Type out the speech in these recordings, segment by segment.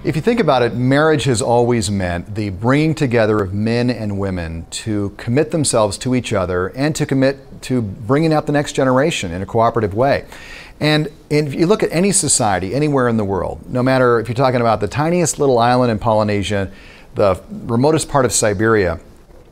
If you think about it, marriage has always meant the bringing together of men and women to commit themselves to each other and to commit to bringing out the next generation in a cooperative way. And if you look at any society, anywhere in the world, no matter if you're talking about the tiniest little island in Polynesia, the remotest part of Siberia,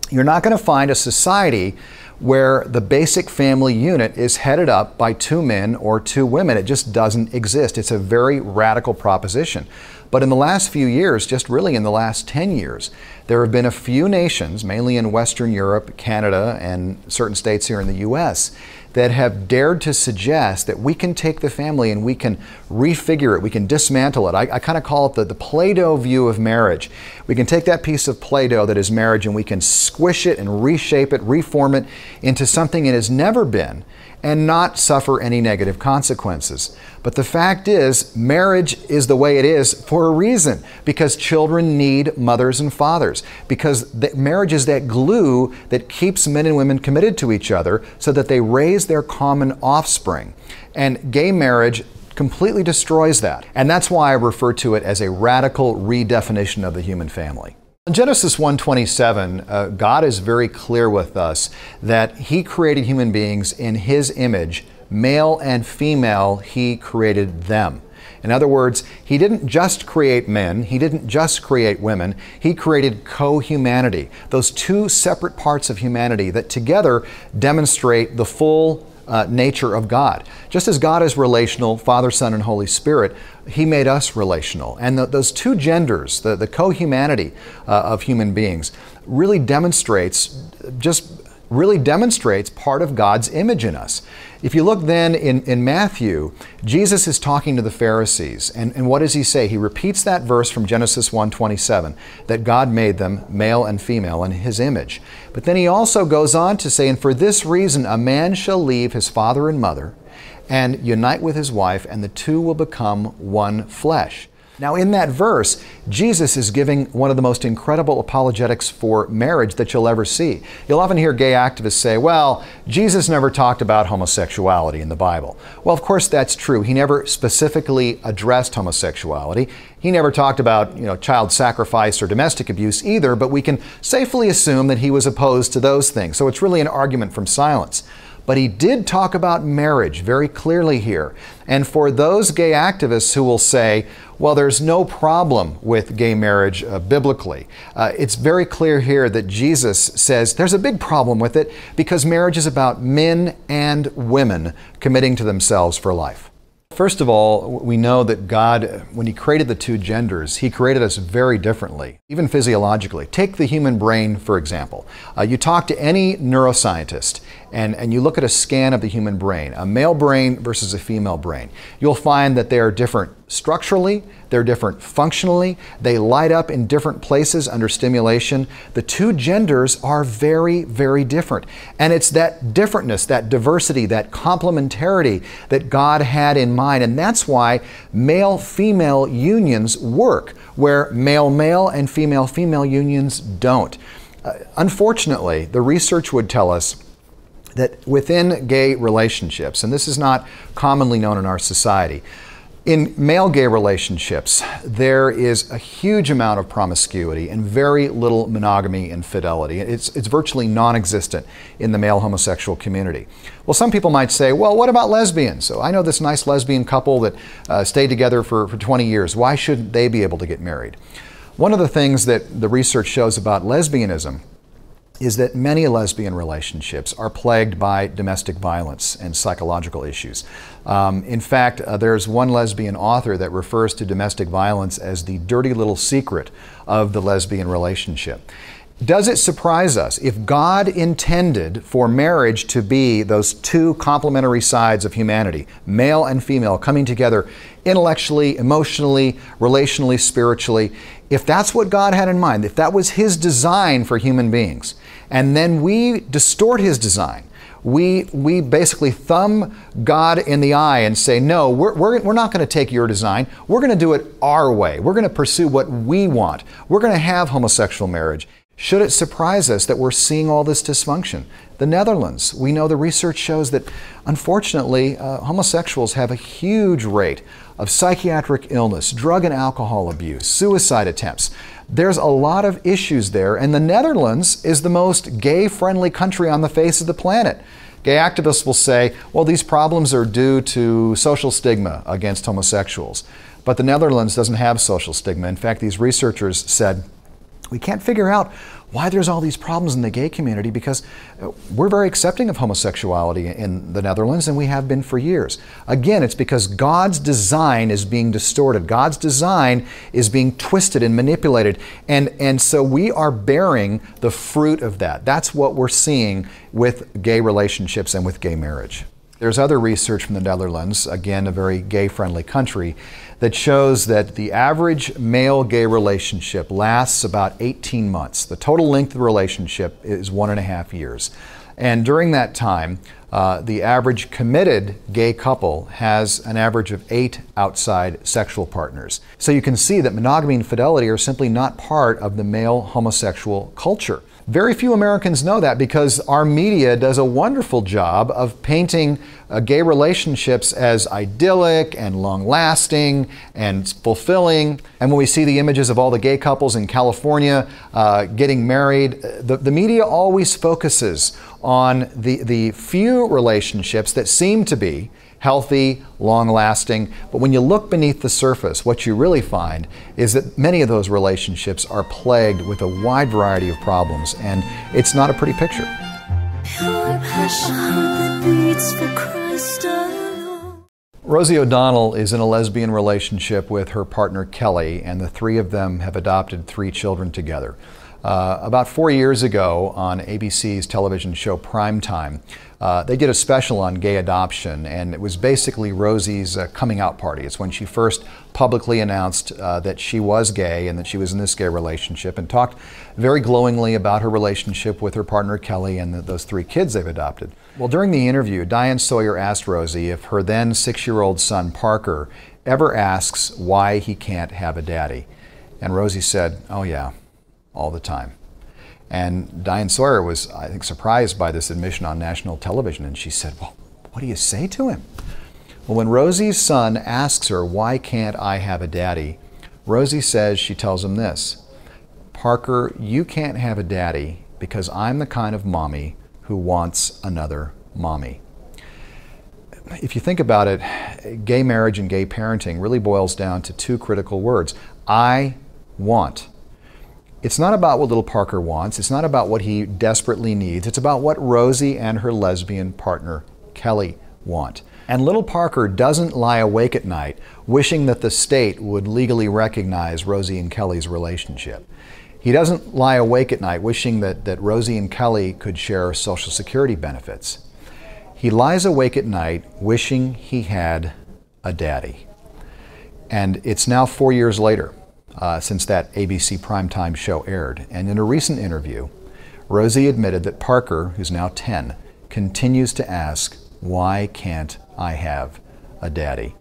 you're not going to find a society where the basic family unit is headed up by two men or two women. It just doesn't exist. It's a very radical proposition. But in the last few years, just really in the last 10 years, there have been a few nations, mainly in Western Europe, Canada, and certain states here in the US, that have dared to suggest that we can take the family and we can refigure it, we can dismantle it. I kind of call it the Play-Doh view of marriage. We can take that piece of Play-Doh that is marriage and we can squish it and reshape it, reform it into something it has never been, and not suffer any negative consequences. But the fact is, marriage is the way it is for a reason, because children need mothers and fathers, because marriage is that glue that keeps men and women committed to each other so that they raise their common offspring. And gay marriage completely destroys that. And that's why I refer to it as a radical redefinition of the human family. In Genesis 1:27, God is very clear with us that He created human beings in His image. Male and female, He created them. In other words, He didn't just create men, He didn't just create women, He created co-humanity, those two separate parts of humanity that together demonstrate the full nature of God. Just as God is relational, Father, Son, and Holy Spirit, He made us relational. And those two genders, the co-humanity of human beings, really demonstrates part of God's image in us. If you look then in Matthew, Jesus is talking to the Pharisees, and what does He say? He repeats that verse from Genesis 1:27, that God made them male and female in His image. But then He also goes on to say, and for this reason a man shall leave his father and mother and unite with his wife, and the two will become one flesh. Now in that verse, Jesus is giving one of the most incredible apologetics for marriage that you'll ever see. You'll often hear gay activists say, well, Jesus never talked about homosexuality in the Bible. Well, of course that's true. He never specifically addressed homosexuality. He never talked about, child sacrifice or domestic abuse either, but we can safely assume that He was opposed to those things. So it's really an argument from silence. But He did talk about marriage very clearly here. And for those gay activists who will say, well, there's no problem with gay marriage biblically, it's very clear here that Jesus says there's a big problem with it because marriage is about men and women committing to themselves for life. First of all, we know that God, when He created the two genders, He created us very differently, even physiologically. Take the human brain, for example. You talk to any neuroscientist, and you look at a scan of the human brain, a male brain versus a female brain, you'll find that they are different structurally, they're different functionally, they light up in different places under stimulation. The two genders are very, very different. And it's that differentness, that diversity, that complementarity that God had in mind. And that's why male-female unions work, where male-male and female-female unions don't. Unfortunately, the research would tell us that within gay relationships, and this is not commonly known in our society, in male gay relationships, there is a huge amount of promiscuity and very little monogamy and fidelity. It's virtually non-existent in the male homosexual community. Well, some people might say, well, what about lesbians? So I know this nice lesbian couple that stayed together for 20 years. Why shouldn't they be able to get married? One of the things that the research shows about lesbianism is that many lesbian relationships are plagued by domestic violence and psychological issues. In fact, there's one lesbian author that refers to domestic violence as the dirty little secret of the lesbian relationship. Does it surprise us if God intended for marriage to be those two complementary sides of humanity, male and female, coming together intellectually, emotionally, relationally, spiritually? If that's what God had in mind, if that was His design for human beings, and then we distort His design, we basically thumb God in the eye and say, no, we're not going to take your design. We're going to do it our way. We're going to pursue what we want. We're going to have homosexual marriage. Should it surprise us that we're seeing all this dysfunction? The Netherlands, we know the research shows that unfortunately homosexuals have a huge rate of psychiatric illness, drug and alcohol abuse, suicide attempts. There's a lot of issues there, and the Netherlands is the most gay-friendly country on the face of the planet. Gay activists will say, well, these problems are due to social stigma against homosexuals. But the Netherlands doesn't have social stigma. In fact, these researchers said, we can't figure out why there's all these problems in the gay community because we're very accepting of homosexuality in the Netherlands, and we have been for years. Again, it's because God's design is being distorted. God's design is being twisted and manipulated, and so we are bearing the fruit of that. That's what we're seeing with gay relationships and with gay marriage. There's other research from the Netherlands, again, a very gay-friendly country, that shows that the average male-gay relationship lasts about 18 months. The total length of the relationship is 1.5 years. And during that time, the average committed gay couple has an average of 8 outside sexual partners. So you can see that monogamy and fidelity are simply not part of the male homosexual culture. Very few Americans know that because our media does a wonderful job of painting gay relationships as idyllic and long-lasting and fulfilling. And when we see the images of all the gay couples in California getting married, the media always focuses on the few relationships that seem to be healthy, long-lasting. But when you look beneath the surface, what you really find is that many of those relationships are plagued with a wide variety of problems, and it's not a pretty picture. Rosie O'Donnell is in a lesbian relationship with her partner Kelly, and the three of them have adopted 3 children together. About 4 years ago on ABC's television show Primetime, they did a special on gay adoption, and it was basically Rosie's coming out party. It's when she first publicly announced that she was gay and that she was in this gay relationship, and talked very glowingly about her relationship with her partner Kelly and those 3 kids they've adopted. Well, during the interview, Diane Sawyer asked Rosie if her then 6-year-old son Parker ever asks why he can't have a daddy. And Rosie said, oh yeah, all the time. And Diane Sawyer was, I think, surprised by this admission on national television, and she said, well, what do you say to him? Well, when Rosie's son asks her, why can't I have a daddy, Rosie says, she tells him this: Parker, you can't have a daddy because I'm the kind of mommy who wants another mommy. If you think about it, gay marriage and gay parenting really boils down to 2 critical words: I want. It's not about what little Parker wants. It's not about what he desperately needs. It's about what Rosie and her lesbian partner, Kelly, want. And little Parker doesn't lie awake at night wishing that the state would legally recognize Rosie and Kelly's relationship. He doesn't lie awake at night wishing that Rosie and Kelly could share Social Security benefits. He lies awake at night wishing he had a daddy. And it's now 4 years later since that ABC primetime show aired. And in a recent interview, Rosie admitted that Parker, who's now 10, continues to ask, why can't I have a daddy?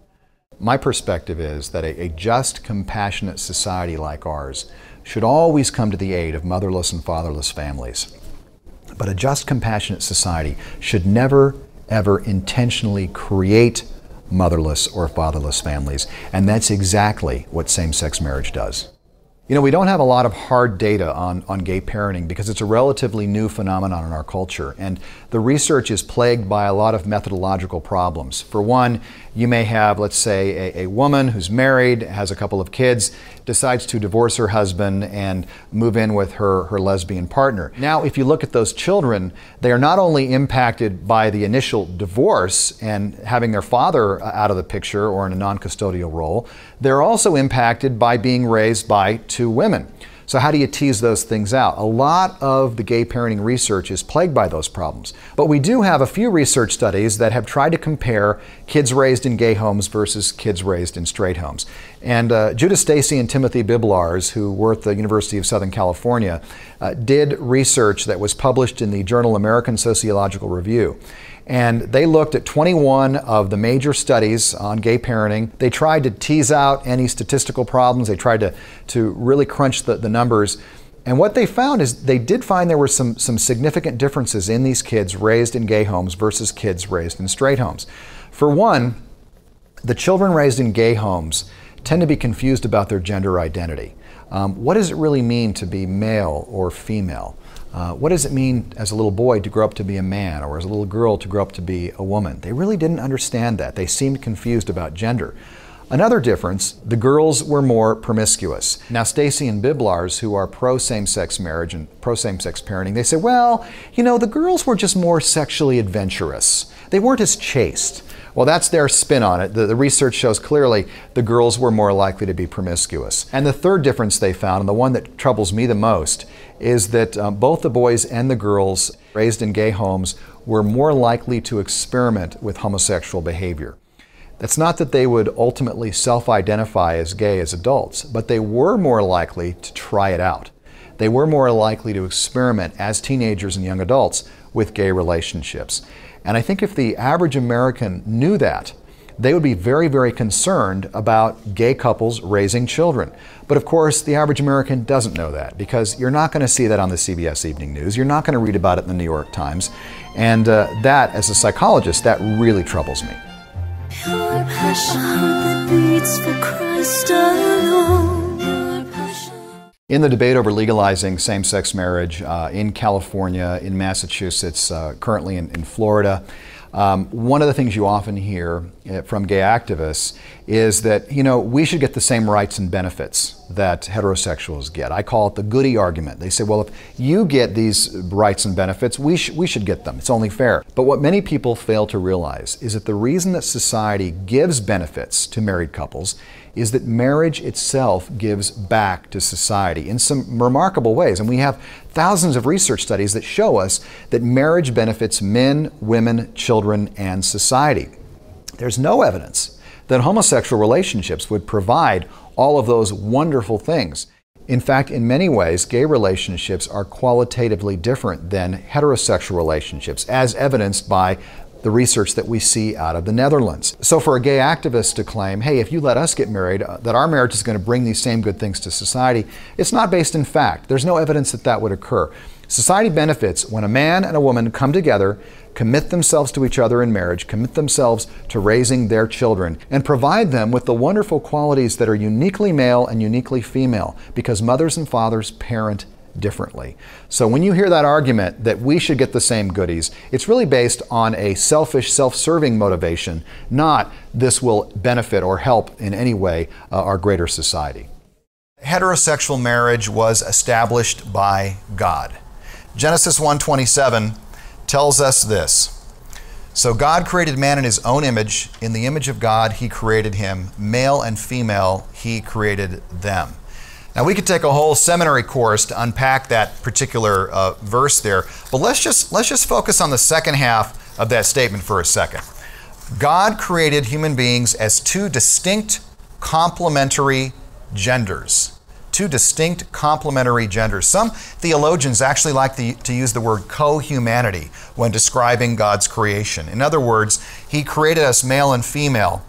My perspective is that a just, compassionate society like ours should always come to the aid of motherless and fatherless families. But a just, compassionate society should never, ever intentionally create motherless or fatherless families, and that's exactly what same-sex marriage does. You know, we don't have a lot of hard data on gay parenting because it's a relatively new phenomenon in our culture, and the research is plagued by a lot of methodological problems. For one, you may have, let's say, a woman who's married, has a couple of kids, decides to divorce her husband and move in with her lesbian partner. Now, if you look at those children, they are not only impacted by the initial divorce and having their father out of the picture or in a non-custodial role, they're also impacted by being raised by 2 women. So how do you tease those things out? A lot of the gay parenting research is plagued by those problems. But we do have a few research studies that have tried to compare kids raised in gay homes versus kids raised in straight homes. And Judah Stacy and Timothy Biblars, who were at the University of Southern California, did research that was published in the journal American Sociological Review. And they looked at 21 of the major studies on gay parenting. They tried to tease out any statistical problems. They tried to really crunch the numbers. And what they found is they did find there were some significant differences in these kids raised in gay homes versus kids raised in straight homes. For one, the children raised in gay homes tend to be confused about their gender identity. What does it really mean to be male or female? What does it mean as a little boy to grow up to be a man, or as a little girl to grow up to be a woman? They really didn't understand that. They seemed confused about gender. Another difference, the girls were more promiscuous. Now, Stacy and Biblars, who are pro same-sex marriage and pro same-sex parenting, they say, well, you know, the girls were just more sexually adventurous. They weren't as chaste. Well, that's their spin on it. The research shows clearly the girls were more likely to be promiscuous. And the third difference they found, and the one that troubles me the most, is that both the boys and the girls raised in gay homes were more likely to experiment with homosexual behavior. That's not that they would ultimately self-identify as gay as adults, but they were more likely to try it out. They were more likely to experiment as teenagers and young adults with gay relationships. And I think if the average American knew that, they would be very, very concerned about gay couples raising children. But of course, the average American doesn't know that, because you're not going to see that on the CBS Evening News. You're not going to read about it in the New York Times. And that, as a psychologist, that really troubles me. Your passion that beats for Christ alone. Your passion. In the debate over legalizing same-sex marriage in California, in Massachusetts, currently in Florida, one of the things you often hear from gay activists is that, you know, we should get the same rights and benefits that heterosexuals get. I call it the goody argument. They say, well, if you get these rights and benefits, we should get them. It's only fair. But what many people fail to realize is that the reason that society gives benefits to married couples is that marriage itself gives back to society in some remarkable ways. And we have thousands of research studies that show us that marriage benefits men, women, children, and society. There's no evidence that homosexual relationships would provide all of those wonderful things. In fact, in many ways, gay relationships are qualitatively different than heterosexual relationships, as evidenced by the research that we see out of the Netherlands. So for a gay activist to claim, hey, if you let us get married, that our marriage is going to bring these same good things to society, it's not based in fact. There's no evidence that that would occur. Society benefits when a man and a woman come together, commit themselves to each other in marriage, commit themselves to raising their children, and provide them with the wonderful qualities that are uniquely male and uniquely female, because mothers and fathers parent differently. So when you hear that argument that we should get the same goodies, it's really based on a selfish, self-serving motivation, not this will benefit or help in any way our greater society. Heterosexual marriage was established by God. Genesis 1:27 tells us this. So God created man in his own image. In the image of God, he created him. Male and female, he created them. Now, we could take a whole seminary course to unpack that particular verse there, but let's just focus on the second half of that statement for a second. God created human beings as two distinct complementary genders. Two distinct complementary genders. Some theologians actually like to use the word co-humanity when describing God's creation. In other words, he created us male and female,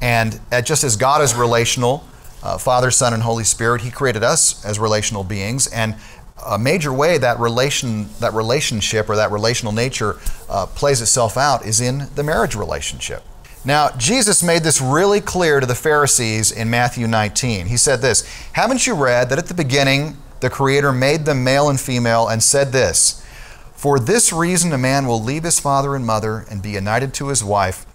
and just as God is relational, Father, Son, and Holy Spirit, he created us as relational beings, and a major way that relationship or that relational nature plays itself out is in the marriage relationship. Now, Jesus made this really clear to the Pharisees in Matthew 19. He said this, "Haven't you read that at the beginning the Creator made them male and female and said this, 'For this reason a man will leave his father and mother and be united to his wife,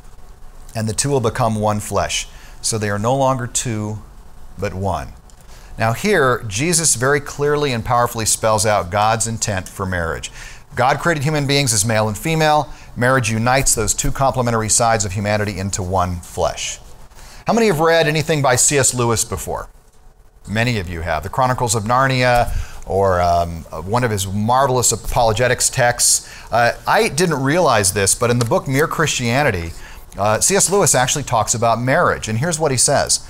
and the two will become one flesh. So they are no longer two, but one.'" Now here, Jesus very clearly and powerfully spells out God's intent for marriage. God created human beings as male and female. Marriage unites those two complementary sides of humanity into one flesh. How many have read anything by C.S. Lewis before? Many of you have. The Chronicles of Narnia, or one of his marvelous apologetics texts. I didn't realize this, but in the book Mere Christianity, C.S. Lewis actually talks about marriage. And here's what he says.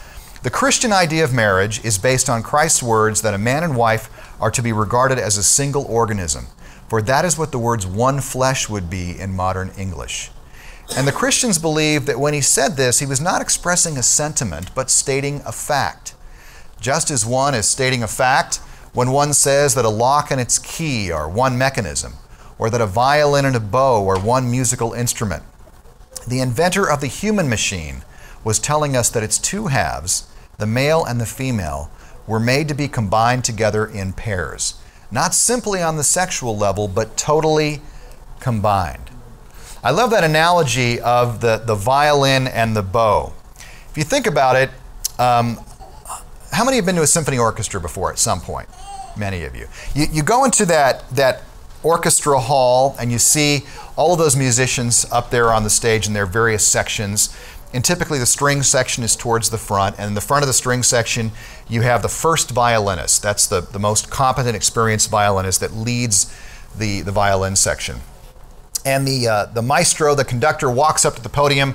"The Christian idea of marriage is based on Christ's words that a man and wife are to be regarded as a single organism. For that is what the words one flesh would be in modern English." And the Christians believe that when he said this, he was not expressing a sentiment, but stating a fact. Just as one is stating a fact, when one says that a lock and its key are one mechanism, or that a violin and a bow are one musical instrument. The inventor of the human machine was telling us that its two halves, the male and the female, were made to be combined together in pairs, not simply on the sexual level, but totally combined. I love that analogy of the violin and the bow. If you think about it, how many have been to a symphony orchestra before at some point? Many of you. You go into that orchestra hall and you see all of those musicians up there on the stage in their various sections. And typically the string section is towards the front. And in the front of the string section, you have the first violinist. That's the most competent, experienced violinist that leads the violin section. And the maestro, the conductor, walks up to the podium.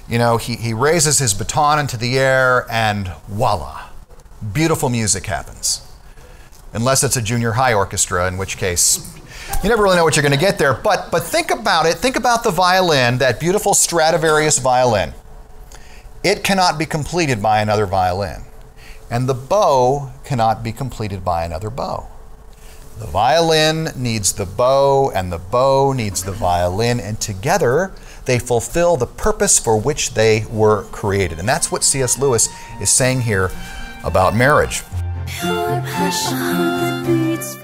You know, he raises his baton into the air and voila, beautiful music happens. Unless it's a junior high orchestra, in which case you never really know what you're going to get there. But think about it. Think about the violin, that beautiful Stradivarius violin. It cannot be completed by another violin. And the bow cannot be completed by another bow. The violin needs the bow, and the bow needs the violin, and together they fulfill the purpose for which they were created. And that's what C.S. Lewis is saying here about marriage. Your passion that beats